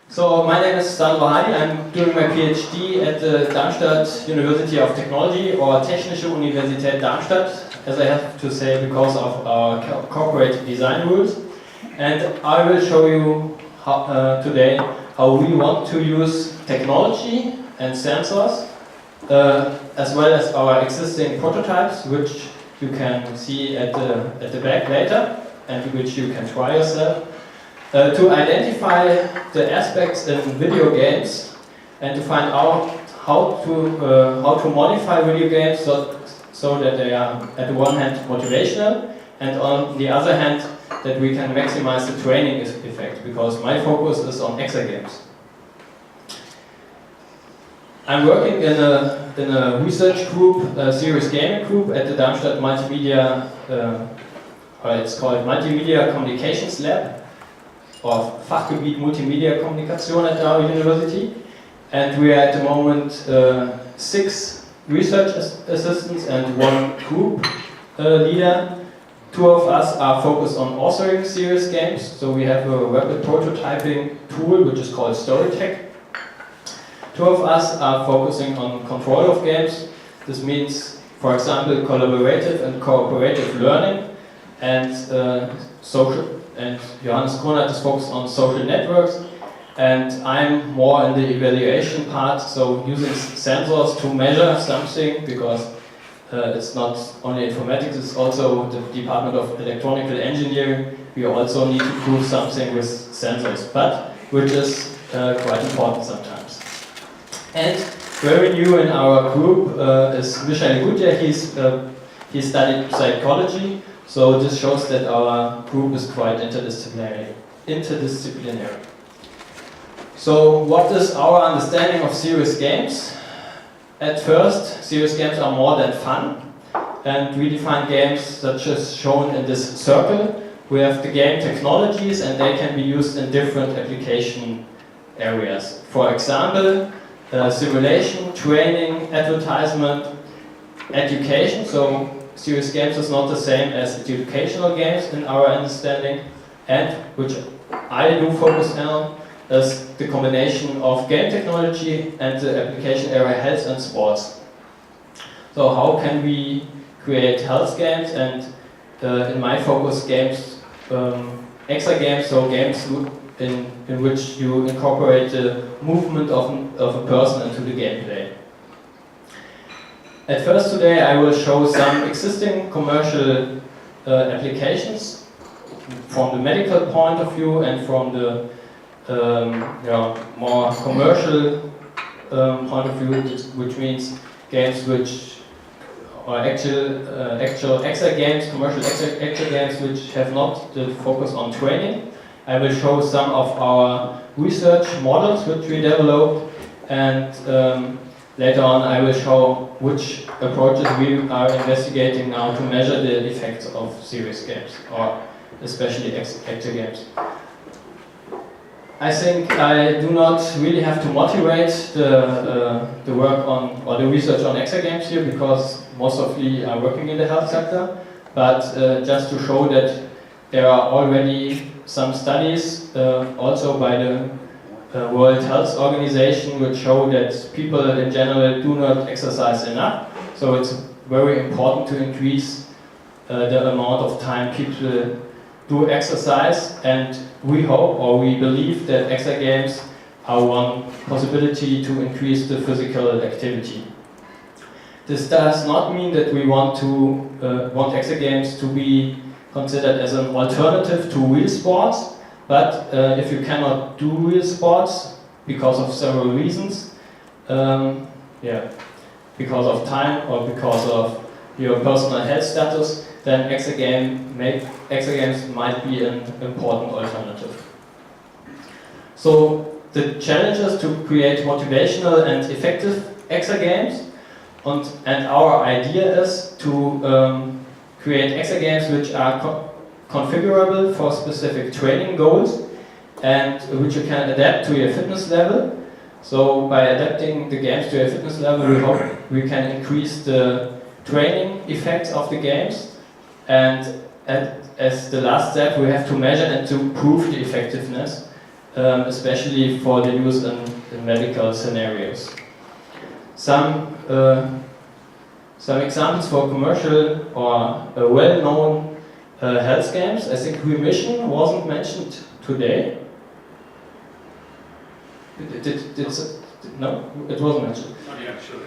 So my name is Sandro Hardy. I'm doing my PhD at the Darmstadt University of Technology, or Technische Universität Darmstadt, as I have to say because of our corporate design rules. And I will show you today how we want to use technology and sensors, as well as our existing prototypes, which you can see at the back later, and which you can try yourself. To identify the aspects in video games and to find out how to modify video games so that they are, at the one hand, motivational, and on the other hand, that we can maximize the training effect, because my focus is on exagames. I'm working in a research group, a serious gaming group at the Darmstadt Multimedia, it's called Multimedia Communications Lab, or Fachgebiet Multimedia Kommunikation at our university, and we are at the moment 6 research assistants and 1 group leader. 2 of us are focused on authoring serious games, so we have a rapid prototyping tool which is called StoryTech. 2 of us are focusing on control of games. This means, for example, collaborative and cooperative learning, and social. And Johannes Kronert is focused on social networks, and I'm more in the evaluation part, so using sensors to measure something, because it's not only informatics, it's also the Department of Electronical Engineering. We also need to prove something with sensors, but which is quite important sometimes. And very new in our group is Michael Gutjahr. He studied psychology. So this shows that our group is quite interdisciplinary. So what is our understanding of serious games? At first, serious games are more than fun, and we define games such as shown in this circle. We have the game technologies, and they can be used in different application areas. For example, simulation, training, advertisement, education. So serious games is not the same as educational games in our understanding, and which I do focus on is the combination of game technology and the application area health and sports. So how can we create health games, and in my focus games, exagames, so games in which you incorporate the movement of a person into the gameplay. At first today I will show some existing commercial applications from the medical point of view and from the more commercial point of view, which means games which are actual exagames, commercial exagames which have not the focus on training. I will show some of our research models which we developed, and later on I will show which approaches we are investigating now to measure the effects of serious games, or especially exagames. I think I do not really have to motivate the work on, or the research on exagames here, because most of you are working in the health sector, but just to show that there are already some studies also by the World Health Organization which show that people in general do not exercise enough. So it's very important to increase the amount of time people do exercise, and we hope, or we believe, that exagames are one possibility to increase the physical activity. This does not mean that we want exagames to be considered as an alternative to real sports. But if you cannot do real sports because of several reasons, because of time or because of your personal health status, then exagames might be an important alternative. So the challenge is to create motivational and effective exagames, and our idea is to create exagames which are configurable for specific training goals, and which you can adapt to your fitness level. So by adapting the games to your fitness level, we hope we can increase the training effects of the games, and as the last step we have to measure and to prove the effectiveness especially for the use in medical scenarios. Some examples for commercial or well-known health games. I think Remission wasn't mentioned today. No, it wasn't mentioned. Not yet, sure.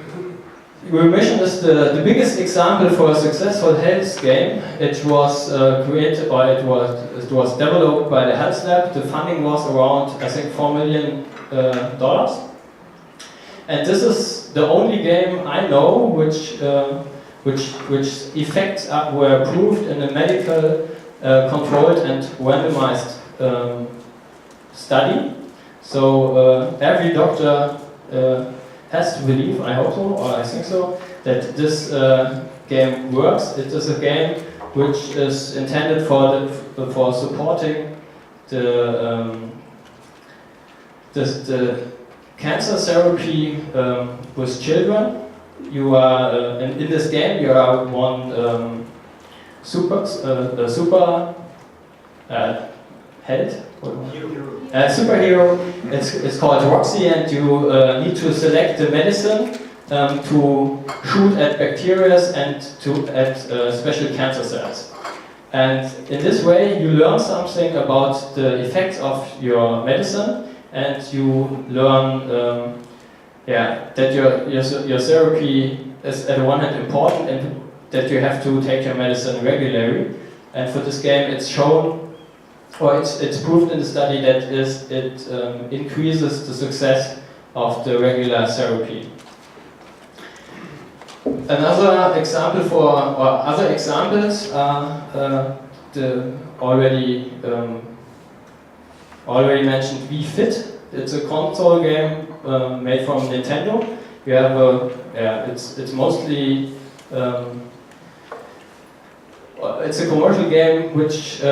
Remission is the biggest example for a successful health game. It was created, or it was developed by the Health Lab. The funding was around, I think, $4 million. And this is the only game I know which effects were proved in a medical controlled and randomized study. So every doctor has to believe, I hope so, or I think so, that this game works. It is a game which is intended for supporting the cancer therapy with children. You are in this game. You are one superhero. It's called Roxy, and you need to select the medicine to shoot at bacteria and at special cancer cells. And in this way, you learn something about the effects of your medicine, and you learn that your therapy is at the one hand important, and that you have to take your medicine regularly. And for this game, it's shown, or it's proved in the study that it increases the success of the regular therapy. Another example or other examples are the already mentioned Wii Fit. It's a console game made from Nintendo. You have it's mostly it's a commercial game which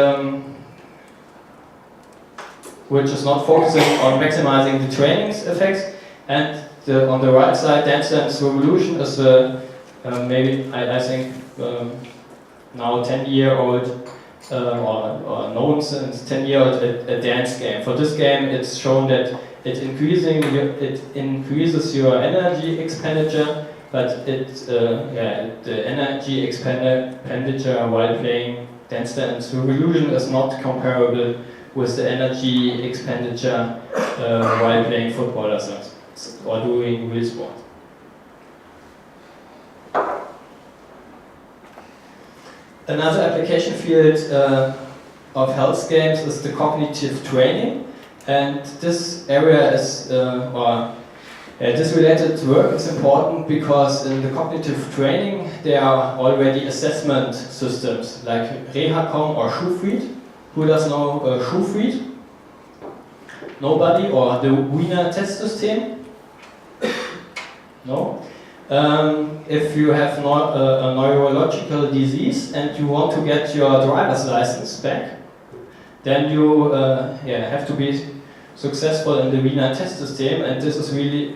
is not focusing on maximizing the training effects. And on the right side, Dance Dance Revolution is maybe I think now 10-year-old or known since 10-year-old a dance game. For this game, it's shown that it increases your energy expenditure, but the energy expenditure while playing Dance Dance Revolution is not comparable with the energy expenditure while playing football or doing real sport. Another application field of health games is the cognitive training, and this area is, this related work is important because in the cognitive training there are already assessment systems like Rehacom or Schufried. Who does know Schufried? Nobody? Or the Wiener test system? No? If you have a neurological disease and you want to get your driver's license back, then you have to be successful in the Wiener test system, and this is really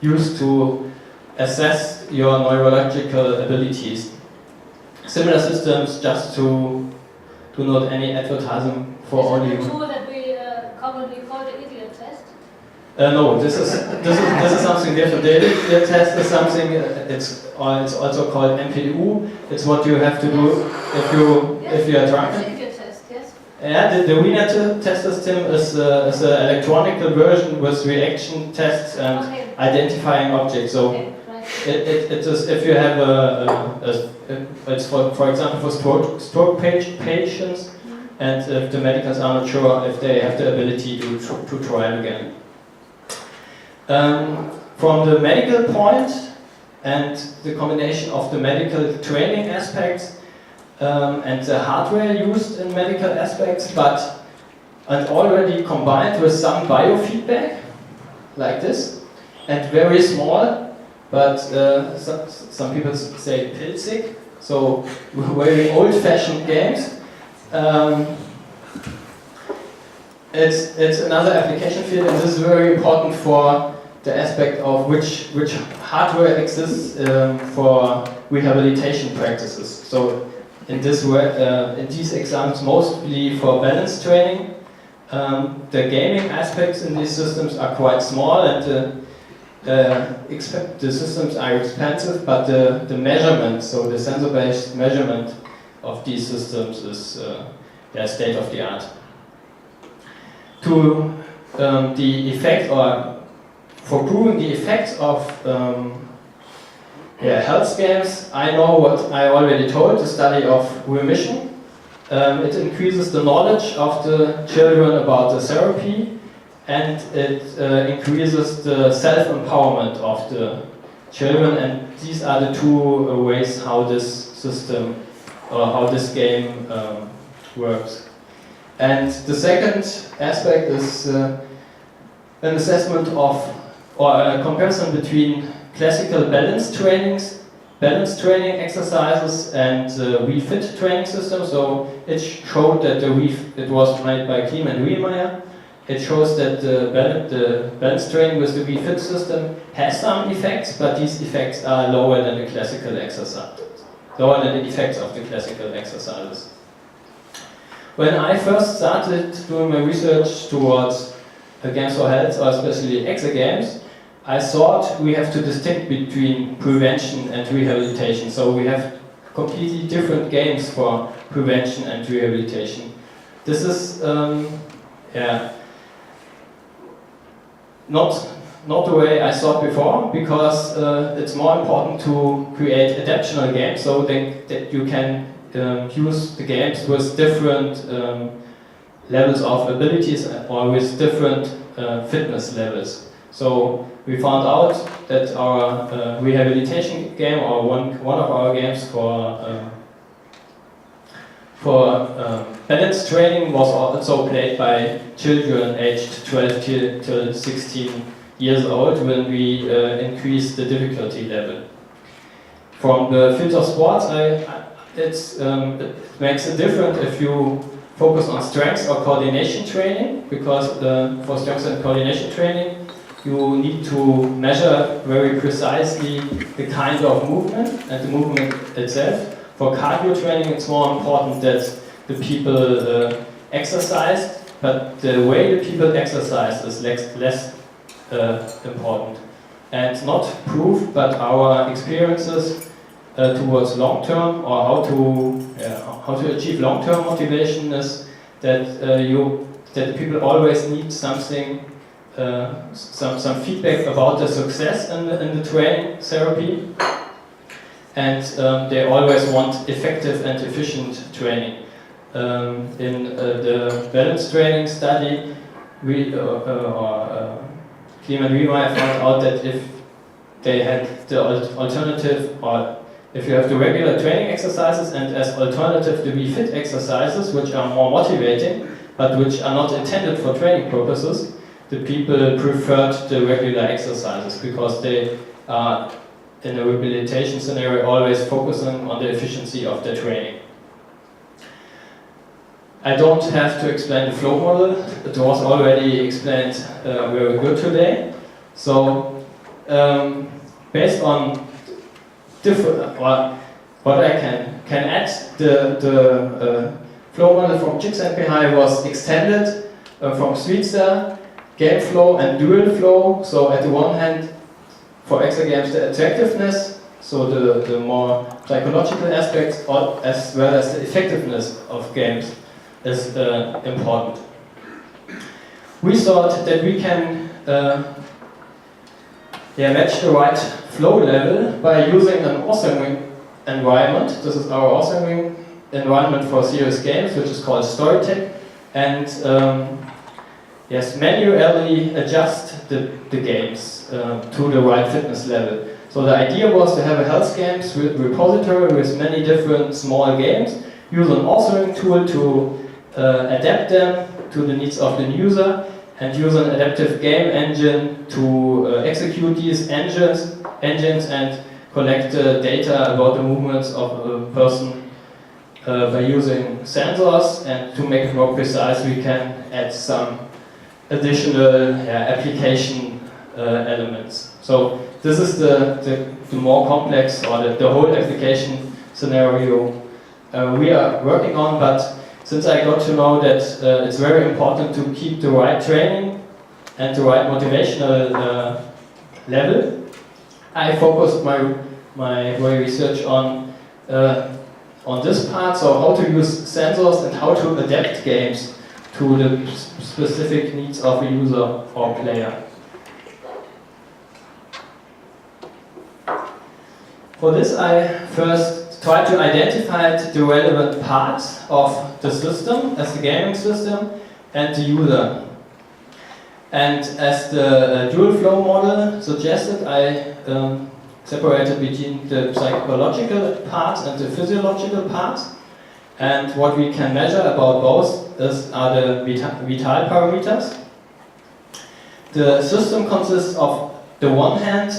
used to assess your neurological abilities. Similar systems, just to not any advertising for only. Is it the tool that we commonly call the idiot test? No, this is something different. The idiot test is something. It's also called MPU. It's what you have to do if you are drunk. It's the idiot test, yes. Yeah, the Wiener test system is an electronic version with reaction tests and identifying objects. So it is, if you have it's for example for stroke patients, and if the medicals are not sure if they have the ability to try it again. From the medical point and the combination of the medical training aspects and the hardware used in medical aspects, and already combined with some biofeedback, like this, and very small, but some people say pilzig, so very old-fashioned games. It's another application field, and this is very important for the aspect of which hardware exists for rehabilitation practices. So in this way, in these examples, mostly for balance training, The gaming aspects in these systems are quite small, and the systems are expensive, but the measurement, so the sensor-based measurement of these systems is state of the art. To the effect, or for proving the effects of health games, I know what I already told, the study of remission. It increases the knowledge of the children about the therapy, and it increases the self-empowerment of the children, and these are the two ways how this system, or how this game works. And the second aspect is an assessment of, or a comparison between classical balance training exercises and Wii Fit training system. So it showed that it was made by Klim and Riemeyer. It shows that the balance training with the Wii Fit system has some effects, but these effects are lower than the classical exercises, lower than the effects of the classical exercises. When I first started doing my research towards games for health, or especially exergames, I thought we have to distinct between prevention and rehabilitation. So we have completely different games for prevention and rehabilitation. This is not the way I thought before, because it's more important to create adaptional games, so that you can use the games with different levels of abilities, or with different fitness levels. So we found out that our rehabilitation game, or one of our games for balance training, was also played by children aged 12 till 16 years old, when we increased the difficulty level. From the field of sports, it makes a difference if you focus on strength or coordination training, because for strength and coordination training, you need to measure very precisely the kind of movement and the movement itself. For cardio training, it's more important that the people exercise, but the way the people exercise is less important. And not proof, but our experiences towards long-term, or how to achieve long-term motivation, is that that people always need something. Some feedback about the success in the training therapy, and they always want effective and efficient training. In the balance training study, Klim and Riemeyer found out that if they had the alternative, or if you have the regular training exercises and as alternative the Wii Fit exercises, which are more motivating, but which are not intended for training purposes, the people preferred the regular exercises, because they are, in a rehabilitation scenario, always focusing on the efficiency of the training. I don't have to explain the flow model. It was already explained very good today. So, based on different, what I can add, the flow model from Csikszentmihalyi was extended from Sweetser, game flow and dual flow. So at the one hand, for exergames, the attractiveness, so the more psychological aspects, as well as the effectiveness of games is important. We thought that we can match the right flow level by using an authoring environment. This is our authoring environment for serious games, which is called Storytech, and manually adjust the games to the right fitness level. So the idea was to have a health games repository with many different small games, use an authoring tool to adapt them to the needs of the user, and use an adaptive game engine to execute these engines and collect data about the movements of a person by using sensors. And to make it more precise, we can add some additional application elements. So this is the more complex, or the whole application scenario we are working on, but since I got to know that it's very important to keep the right training and the right motivational level, I focused my research on this part, so how to use sensors and how to adapt games to the specific needs of a user or player. For this, I first tried to identify the relevant parts of the system, as the gaming system, and the user. And as the dual flow model suggested, I separated between the psychological parts and the physiological parts. And what we can measure about both are the vital parameters. The system consists of on the one hand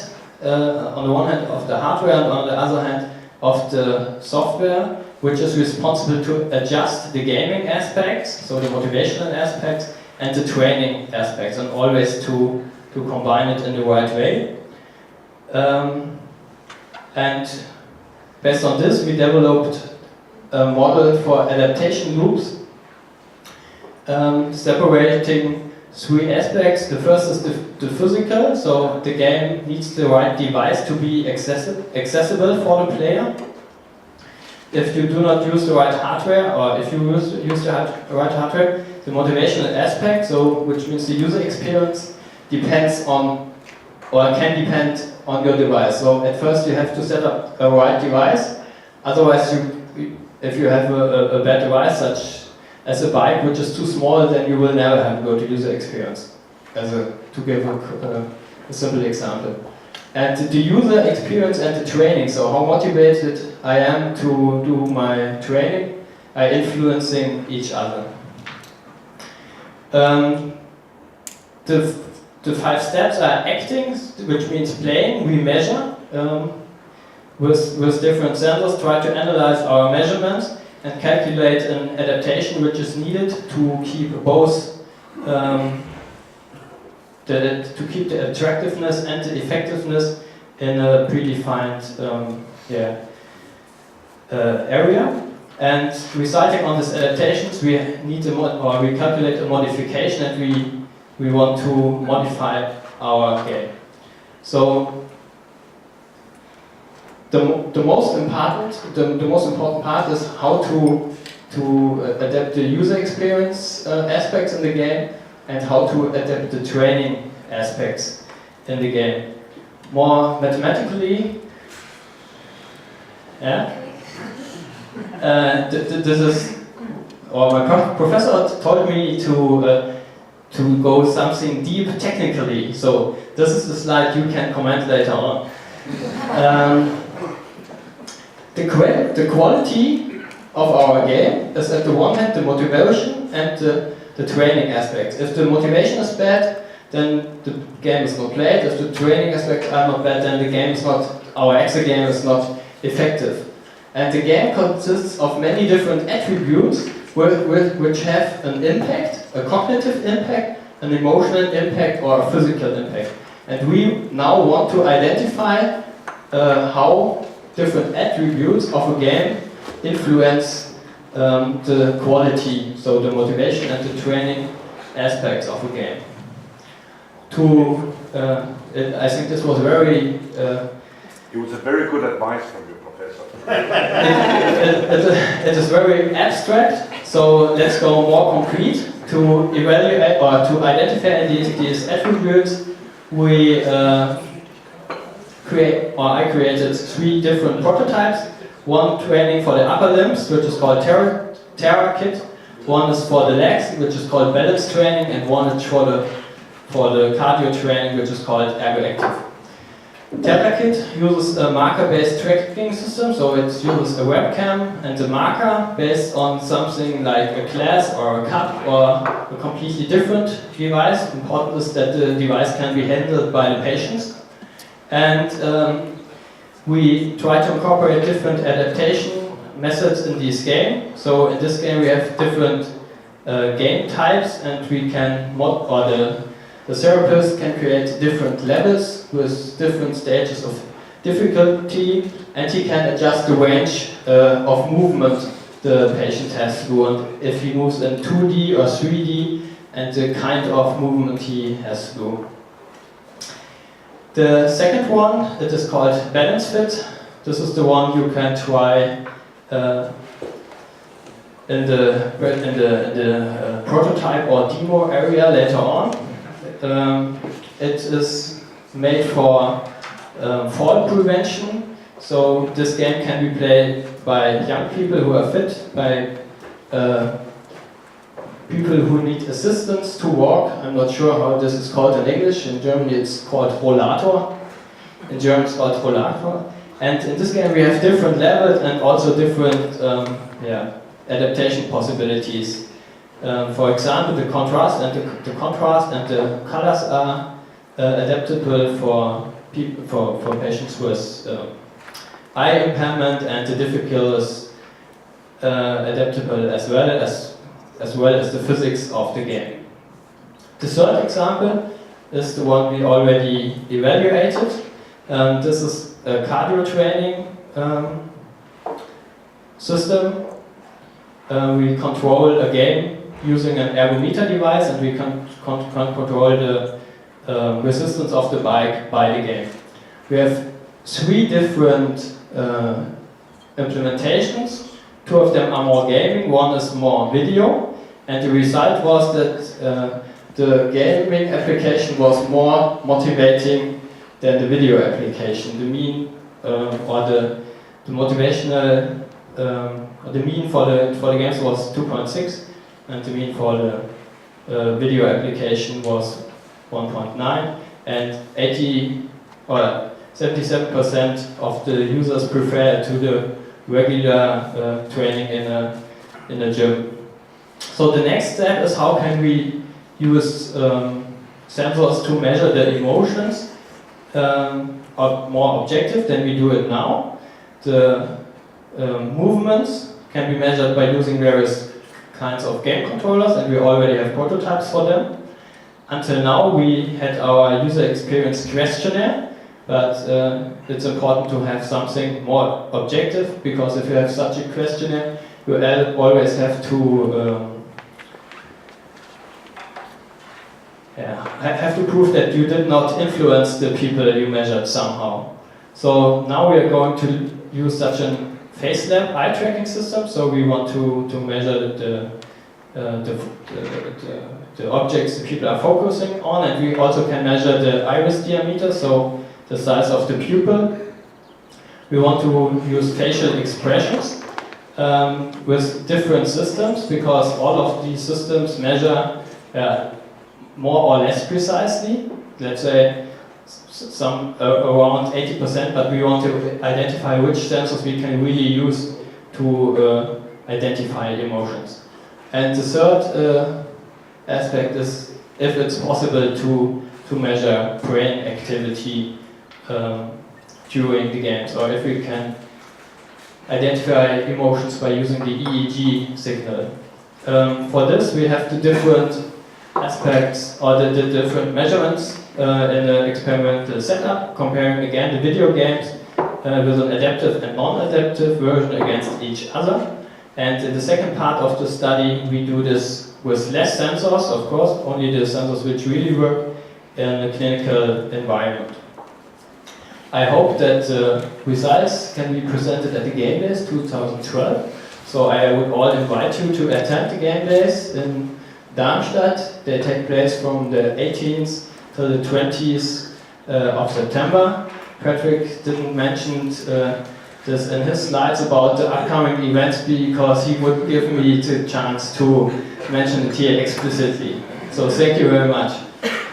of the hardware and on the other hand of the software, which is responsible to adjust the gaming aspects, so the motivational aspects, and the training aspects, and always to combine it in the right way. And based on this, we developed a model for adaptation loops, separating three aspects. The first is the physical, so the game needs the right device to be accessible for the player. If you do not use the right hardware, or if you use the right hardware, the motivational aspect, so which means the user experience, depends on, or can depend on your device. So at first you have to set up a right device, otherwise if you have a bad device, such as a bike which is too small, then you will never have a good user experience, to give a simple example. And the user experience and the training, so how motivated I am to do my training, are influencing each other. The 5 steps are acting, which means playing. We measure with different sensors, try to analyze our measurements and calculate an adaptation which is needed to keep both to keep the attractiveness and the effectiveness in a predefined area. And resulting on these adaptations, we need we calculate a modification, and we want to modify our game. So the most important part is how to adapt the user experience aspects in the game, and how to adapt the training aspects in the game. More mathematically, this is, or my professor told me to go something deep technically. So this is the slide you can comment later on. The quality of our game is at the one hand the motivation and the training aspects. If the motivation is bad, then the game is not played. If the training aspects are not bad, then the game is not, our EXA game is not effective. And the game consists of many different attributes which have an impact, a cognitive impact, an emotional impact, or a physical impact. And we now want to identify how different attributes of a game influence the quality, so the motivation and the training aspects of a game. I think this was very... it was a very good advice from your professor. It is very abstract, so let's go more concrete. To evaluate or to identify these attributes, I created 3 different prototypes. One training for the upper limbs, which is called Terra Kit. One is for the legs, which is called balance training, and one is for the cardio training, which is called Ergo Active. Terra Kit uses a marker-based tracking system, so it uses a webcam and a marker based on something like a glass or a cup or a completely different device. Important is that the device can be handled by the patients. And we try to incorporate different adaptation methods in this game. So in this game we have different game types, and we can the therapist can create different levels with different stages of difficulty, and he can adjust the range of movement the patient has to do, and if he moves in 2D or 3D, and the kind of movement he has to do. The second one, it is called balance fit. This is the one you can try in the prototype or demo area later on. It is made for fall prevention, so this game can be played by young people who are fit, by people who need assistance to walk. I'm not sure how this is called in English. In Germany it's called Rollator. In German it's called Rollator. And in this game we have different levels and also different adaptation possibilities. For example, the contrast and the colors are adaptable for people, for patients with eye impairment, and the difficult is adaptable as well as the physics of the game. The third example is the one we already evaluated. This is a cardio training system. We control a game using an ergometer device, and we can control the resistance of the bike by the game. We have 3 different implementations. 2 of them are more gaming, 1 is more video, and the result was that the gaming application was more motivating than the video application. The mean or the motivational the mean for the games was 2.6, and the mean for the video application was 1.9, and 77% of the users prefer to the regular training in a gym. So the next step is how can we use sensors to measure the emotions more objective than we do it now. The movements can be measured by using various kinds of game controllers, and we already have prototypes for them. Until now we had our user experience questionnaire, but it's important to have something more objective, because if you have such a questionnaire, you always have to prove that you did not influence the people you measured somehow. So now we are going to use such a face lab eye tracking system. So we want to measure the objects the people are focusing on, and we also can measure the iris diameter, so the size of the pupil. We want to use facial expressions with different systems, because all of these systems measure more or less precisely. Let's say some around 80%, but we want to identify which sensors we can really use to identify emotions. And the third aspect is if it's possible to measure brain activity during the games, or if we can identify emotions by using the EEG signal. For this we have the different aspects, or the different measurements in the experimental setup, comparing again the video games with an adaptive and non-adaptive version against each other. And in the second part of the study we do this with less sensors, of course, only the sensors which really work in a clinical environment. I hope that the results can be presented at the Game Days 2012. So I would all invite you to attend the Game Days in Darmstadt. They take place from the 18th to the 20th of September. Patrick didn't mention this in his slides about the upcoming events, because he would give me the chance to mention it here explicitly. So thank you very much.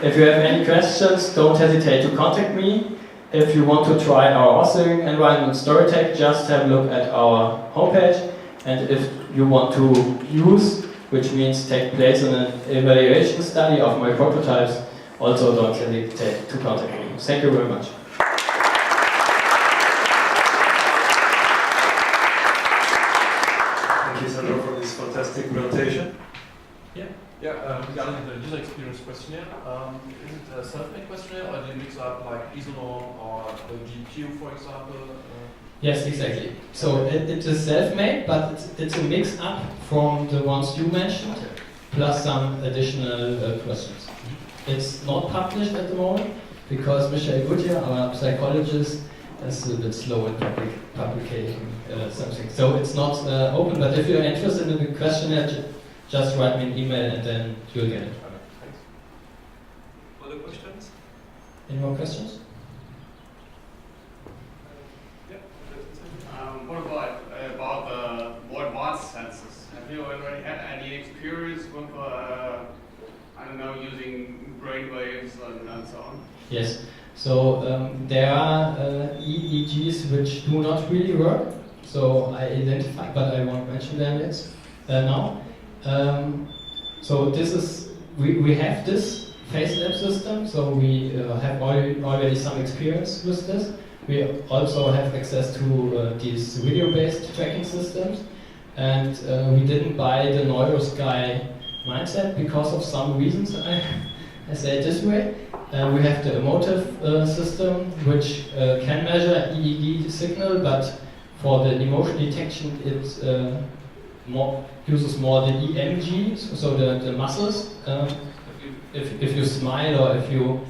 If you have any questions, don't hesitate to contact me. If you want to try our authoring environment Storytech, just have a look at our homepage. And if you want to use, which means take place in an evaluation study of my prototypes, also don't hesitate to contact me. Thank you very much. Thank you, Sandro, for this fantastic presentation. Regarding the user experience questionnaire, is it a self-made questionnaire, or do you mix up like ISONORM or the GQ, for example? Yes, exactly. So it is self-made, but it's a mix-up from the ones you mentioned, plus some additional questions. It's not published at the moment, because Michael Gutierrez, our psychologist, is a bit slow in publicating something. So it's not open, but if you're interested in the questionnaire, just write me an email and then you'll get it. Other questions? Any more questions? What about the more advanced sensors? Have you already had any experience with, I don't know, using brain waves and so on? Yes. So there are EEGs which do not really work. So I identify, but I won't mention them yet now. So this is we have this face lab system. So we have already some experience with this. We also have access to these video-based tracking systems, and we didn't buy the NeuroSky mindset because of some reasons. I say it this way. We have the emotive system, which can measure EEG signal, but for the emotion detection, it uses more the EMG, so the muscles. If you smile or if you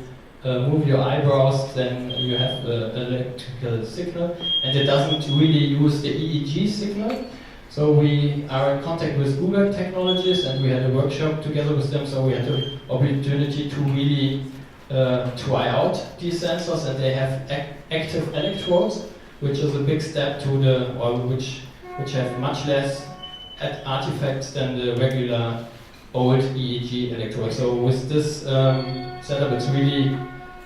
move your eyebrows, then you have an electrical signal, and it doesn't really use the EEG signal. So we are in contact with Google technologists, and we had a workshop together with them, so we had the opportunity to really try out these sensors, and they have active electrodes, which is a big step to which have much less artifacts than the regular old EEG electrode. So with this setup, it's really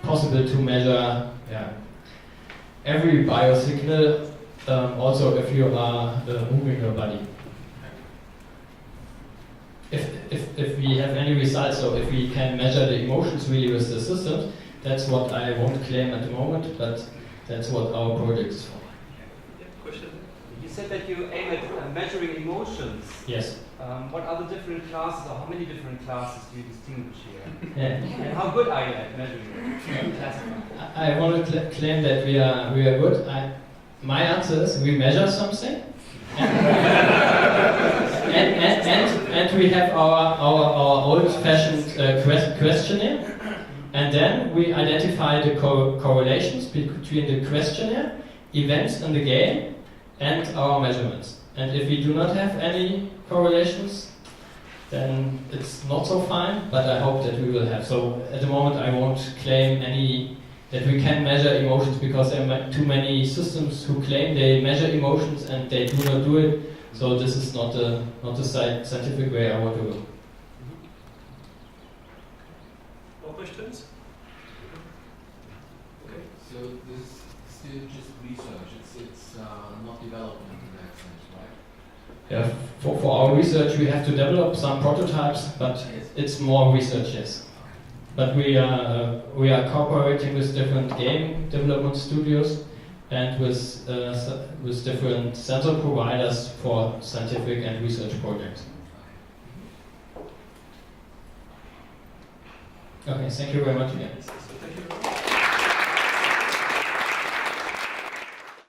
possible to measure every biosignal, also if you are moving your body. If we have any results, so if we can measure the emotions really with the systems, that's what I won't claim at the moment, but that's what our project is for. Question? You said that you aim at measuring emotions. Yes. What are the different classes, or how many different classes do you distinguish here? Yeah. And how good are you at measuring it? I want to claim that we are good. My answer is we measure something, and we have our old-fashioned questionnaire, and then we identify the correlations between the questionnaire, events in the game, and our measurements. And if we do not have any correlations, then it's not so fine, but I hope that we will have. So at the moment I won't claim that we can measure emotions, because there are too many systems who claim they measure emotions and they do not do it. So this is not the scientific way I want to go. More questions? Okay. So this is still just research, it's not development in that sense, right? Yeah, for our research we have to develop some prototypes, but it's more research, yes. But we are cooperating with different game development studios and with different sensor providers for scientific and research projects. Okay, thank you very much again.